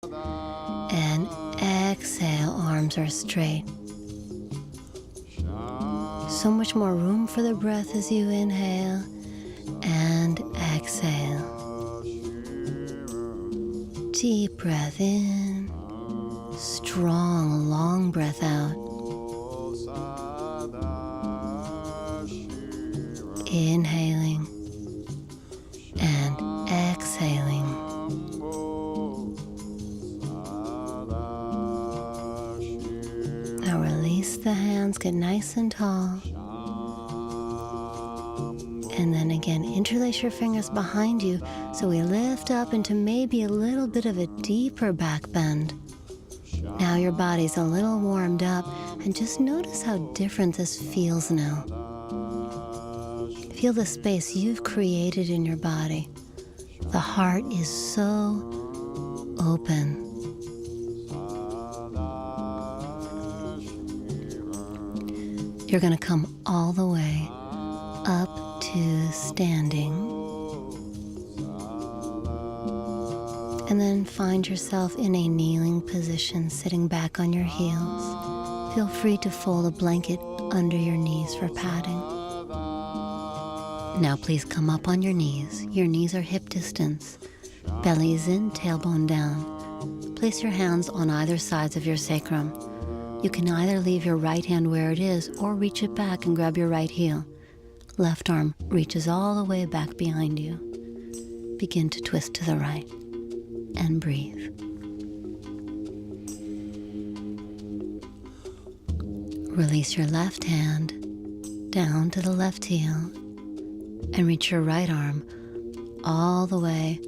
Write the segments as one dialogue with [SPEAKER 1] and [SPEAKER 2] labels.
[SPEAKER 1] And exhale, arms are straight. So much more room for the breath as you inhale and exhale. Deep breath in, strong, long breath out. Inhaling and exhaling. Now release the hands, get nice and tall. And then again, interlace your fingers behind you so we lift up into maybe a little bit of a deeper back bend. Now your body's a little warmed up, and just notice how different this feels now. Feel the space you've created in your body. The heart is so open. You're going to come all the way up to standing. And then find yourself in a kneeling position, sitting back on your heels. Feel free to fold a blanket under your knees for padding. Now please come up on your knees. Your knees are hip distance. Belly is in, tailbone down. Place your hands on either sides of your sacrum. You can either leave your right hand where it is or reach it back and grab your right heel. Left arm reaches all the way back behind you. Begin to twist to the right and breathe. Release your left hand down to the left heel and reach your right arm all the way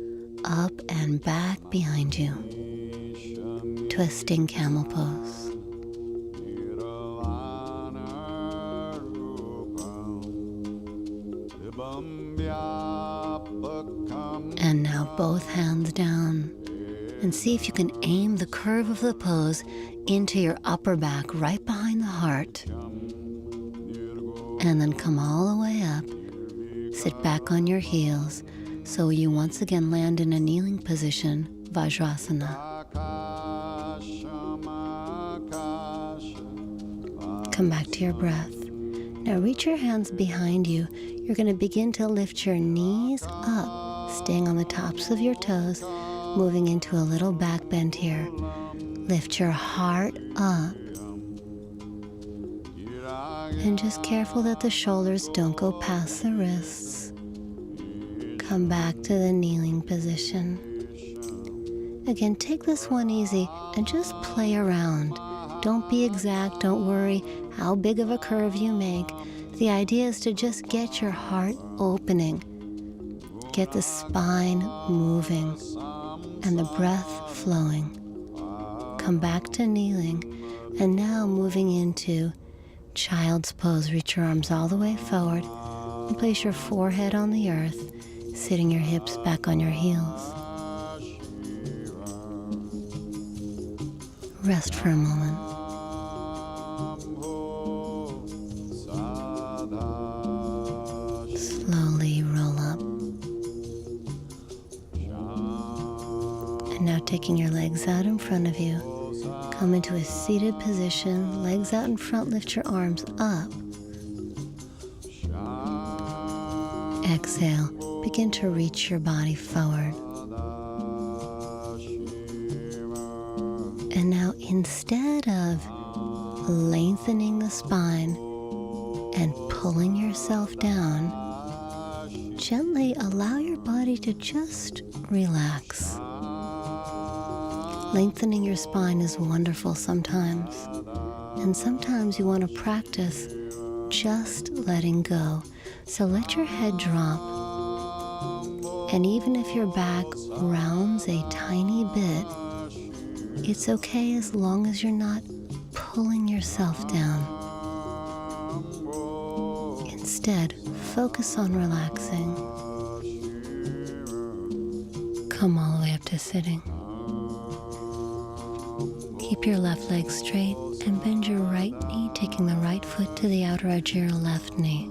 [SPEAKER 1] up and back behind you. Twisting camel pose. And now both hands down, and see if you can aim the curve of the pose into your upper back, right behind the heart. And then come all the way up, sit back on your heels, so you once again land in a kneeling position, Vajrasana. Come back to your breath. Now reach your hands behind you. You're going to begin to lift your knees up, staying on the tops of your toes, moving into a little back bend here. Lift your heart up. And just careful that the shoulders don't go past the wrists. Come back to the kneeling position. Again, take this one easy and just play around. Don't be exact, don't worry how big of a curve you make. The idea is to just get your heart opening. Get the spine moving and the breath flowing. Come back to kneeling, and now moving into child's pose. Reach your arms all the way forward and place your forehead on the earth, sitting your hips back on your heels. Rest for a moment. Slowly roll up. And now taking your legs out in front of you, come into a seated position, legs out in front, lift your arms up. Exhale, begin to reach your body forward. And now instead of lengthening the spine and pulling yourself down, gently allow your body to just relax. Lengthening your spine is wonderful sometimes, and sometimes you want to practice just letting go. So let your head drop, and even if your back rounds a tiny bit, it's okay as long as you're not pulling yourself down. Instead, focus on relaxing. Come all the way up to sitting. Keep your left leg straight and bend your right knee, taking the right foot to the outer edge of your left knee.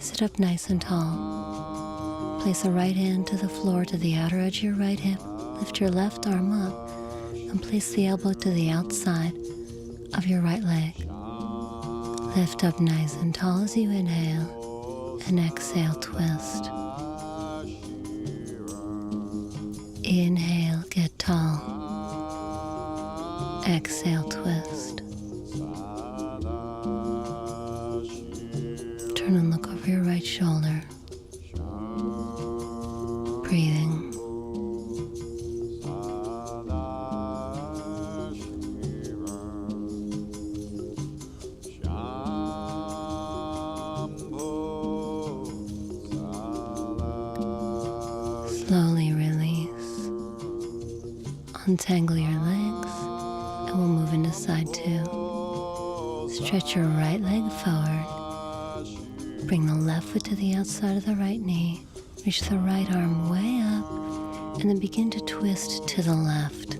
[SPEAKER 1] Sit up nice and tall. Place the right hand to the floor to the outer edge of your right hip, lift your left arm up and place the elbow to the outside of your right leg. Lift up nice and tall as you inhale, and exhale, twist. Inhale, get tall. Exhale, twist. Turn and look over your right shoulder. Breathing. Slowly release. Untangle your legs, and we'll move into side two. Stretch your right leg forward. Bring the left foot to the outside of the right knee. Reach the right arm way up, and then begin to twist to the left.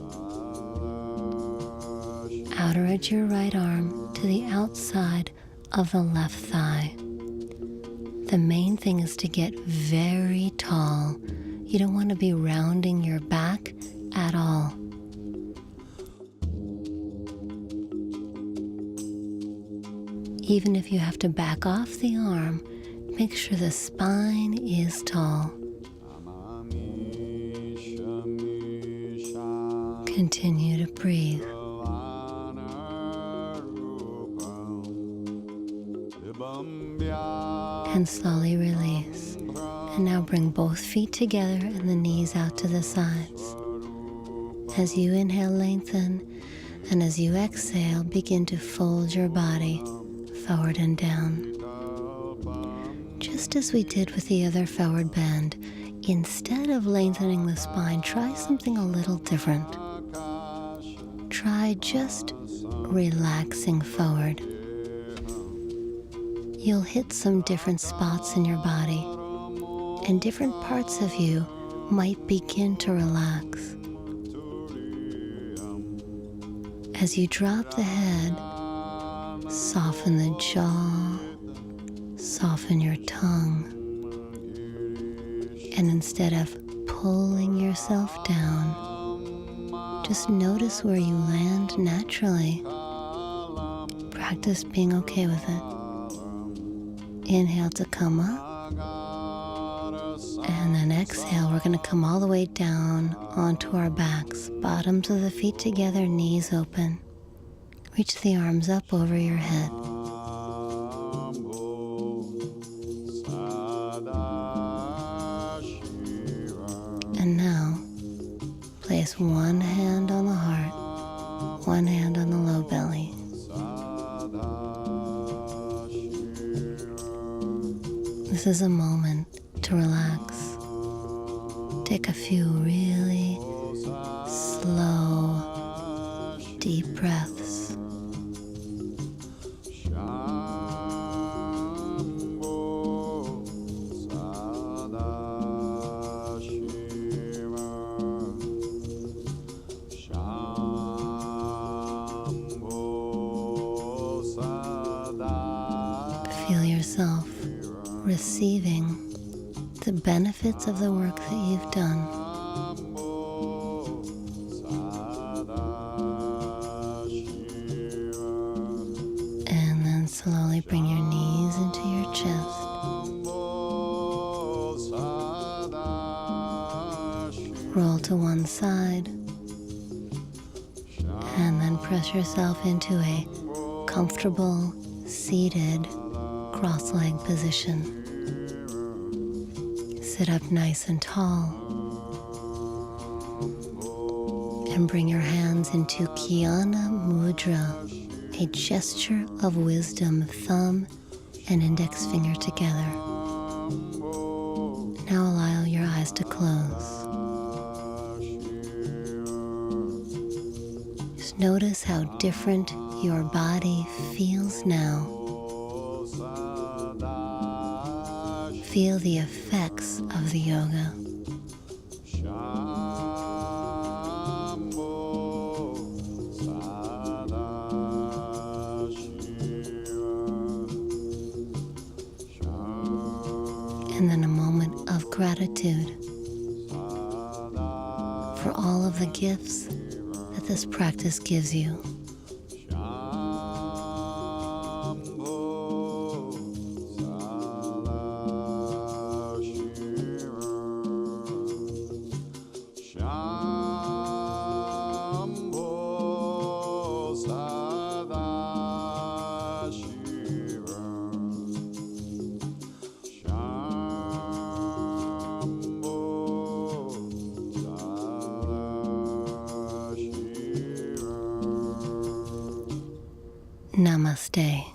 [SPEAKER 1] Outer edge your right arm to the outside of the left thigh. The main thing is to get very tall. You don't want to be rounding your back at all. Even if you have to back off the arm, make sure the spine is tall. Continue to breathe. And slowly release. And now bring both feet together and the knees out to the sides. As you inhale, lengthen, and as you exhale, begin to fold your body forward and down. Just as we did with the other forward bend, instead of lengthening the spine, try something a little different. Try just relaxing forward. You'll hit some different spots in your body, and different parts of you might begin to relax. As you drop the head, soften the jaw, soften your tongue, and instead of pulling yourself down, just notice where you land naturally. Practice being okay with it. Inhale to come up, and then exhale. We're going to come all the way down onto our backs, bottoms of the feet together, knees open. Reach the arms up over your head. And now, place one hand on the heart, one hand on the low belly. This is a moment to relax. Take a few really slow, deep breaths. Feel yourself receiving the benefits of the work that you've done. And then slowly bring your knees into your chest. Roll to one side, and then press yourself into a comfortable, seated, cross-leg position. Sit up nice and tall, and bring your hands into Jnana Mudra, a gesture of wisdom, thumb and index finger together. Now allow your eyes to close. Just notice how different your body feels now. Feel the effects of the yoga. And then a moment of gratitude for all of the gifts that this practice gives you. Namaste.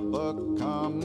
[SPEAKER 2] Vyapakam